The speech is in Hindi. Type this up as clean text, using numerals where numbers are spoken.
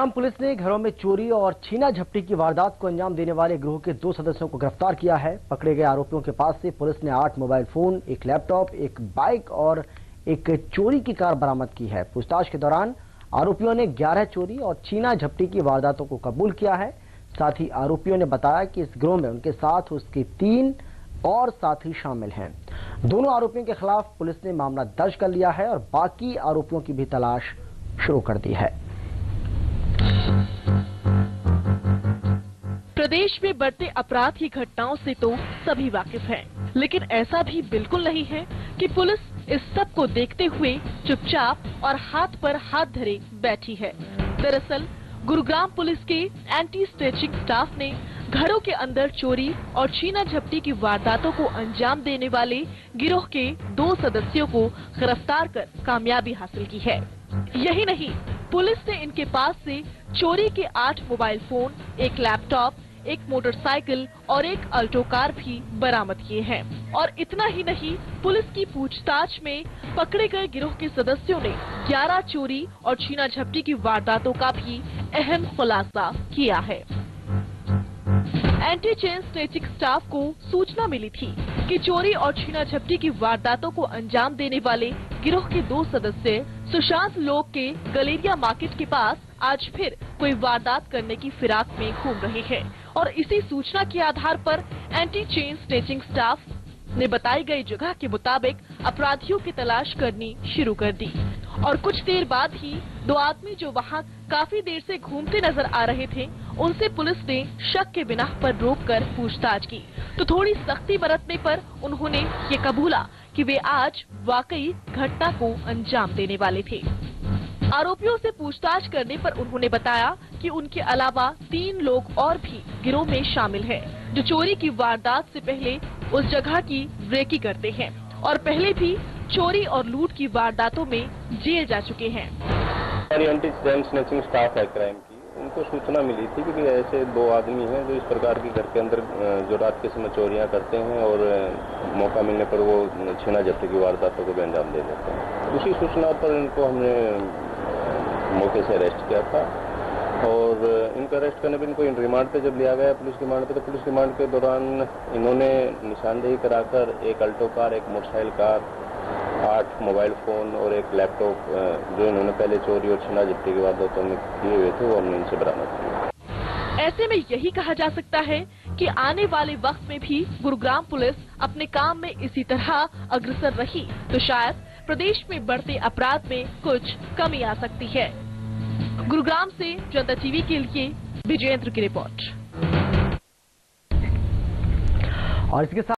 गुरुग्राम पुलिस ने घरों में चोरी और छीना झपटी की वारदात को अंजाम देने वाले गिरोह के 2 सदस्यों को गिरफ्तार किया है। पकड़े गए आरोपियों के पास से पुलिस ने 8 मोबाइल फोन, एक लैपटॉप, एक बाइक और एक चोरी की कार बरामद की है। पूछताछ के दौरान आरोपियों ने 11 चोरी और छीना झपटी की वारदातों को कबूल किया है। साथ ही आरोपियों ने बताया कि इस गिरोह में उनके साथ उसके 3 और साथी शामिल हैं। दोनों आरोपियों के खिलाफ पुलिस ने मामला दर्ज कर लिया है और बाकी आरोपियों की भी तलाश शुरू कर दी है। प्रदेश में बढ़ते अपराध की घटनाओं से तो सभी वाकिफ हैं, लेकिन ऐसा भी बिल्कुल नहीं है कि पुलिस इस सब को देखते हुए चुपचाप और हाथ पर हाथ धरे बैठी है। दरअसल गुरुग्राम पुलिस के एंटी स्नेचिंग स्टाफ ने घरों के अंदर चोरी और छीना झपटी की वारदातों को अंजाम देने वाले गिरोह के 2 सदस्यों को गिरफ्तार कर कामयाबी हासिल की है। यही नहीं, पुलिस ने इनके पास से चोरी के 8 मोबाइल फोन, एक लैपटॉप, एक मोटरसाइकिल और एक अल्टो कार भी बरामद किए हैं। और इतना ही नहीं, पुलिस की पूछताछ में पकड़े गए गिरोह के सदस्यों ने 11 चोरी और छीना झपटी की वारदातों का भी अहम खुलासा किया है। एंटी चेन स्नेचिंग स्टाफ को सूचना मिली थी कि चोरी और छीना झपटी की वारदातों को अंजाम देने वाले गिरोह के 2 सदस्य सुशांत लोक के गलेरिया मार्केट के पास आज फिर कोई वारदात करने की फिराक में घूम रहे हैं और इसी सूचना के आधार पर एंटी चेन स्नेचिंग स्टाफ ने बताई गई जगह के मुताबिक अपराधियों की तलाश करनी शुरू कर दी। और कुछ देर बाद ही 2 आदमी जो वहां काफी देर से घूमते नजर आ रहे थे, उनसे पुलिस ने शक के बिना पर रोककर पूछताछ की तो थोड़ी सख्ती बरतने पर उन्होंने ये कबूला कि वे आज वाकई घटना को अंजाम देने वाले थे। आरोपियों से पूछताछ करने पर उन्होंने बताया कि उनके अलावा 3 लोग और भी गिरोह में शामिल हैं, जो चोरी की वारदात से पहले उस जगह की रेकी करते हैं और पहले भी चोरी और लूट की वारदातों में जेल जा चुके हैं। एंटी चेन स्नेचिंग स्टाफ है क्राइम की, उनको सूचना मिली थी कि ऐसे 2 आदमी हैं जो इस प्रकार की घर के अंदर जो रात के समय चोरियां करते हैं और मौका मिलने पर वो छीना झपटी की वारदातों को भी अंजाम दे देते हैं। उसी सूचना पर इनको हमने मौके से अरेस्ट किया था और इनको अरेस्ट करने पर इनको रिमांड पे जब लिया गया पुलिस रिमांड पे, तो पुलिस रिमांड के दौरान इन्होंने निशानदेही कराकर एक अल्टो कार, एक मोटरसाइकिल कार, 8 मोबाइल फोन और एक लैपटॉप जो इन्होंने पहले चोरी और छीना झपटी की वारदातों में किए हुए थे, वो हमने इनसे बरामद किए। ऐसे में यही कहा जा सकता है कि आने वाले वक्त में भी गुरुग्राम पुलिस अपने काम में इसी तरह अग्रसर रही तो शायद प्रदेश में बढ़ते अपराध में कुछ कमी आ सकती है। गुरुग्राम से जनता टीवी के लिए विजयेंद्र की रिपोर्ट। और इसके साथ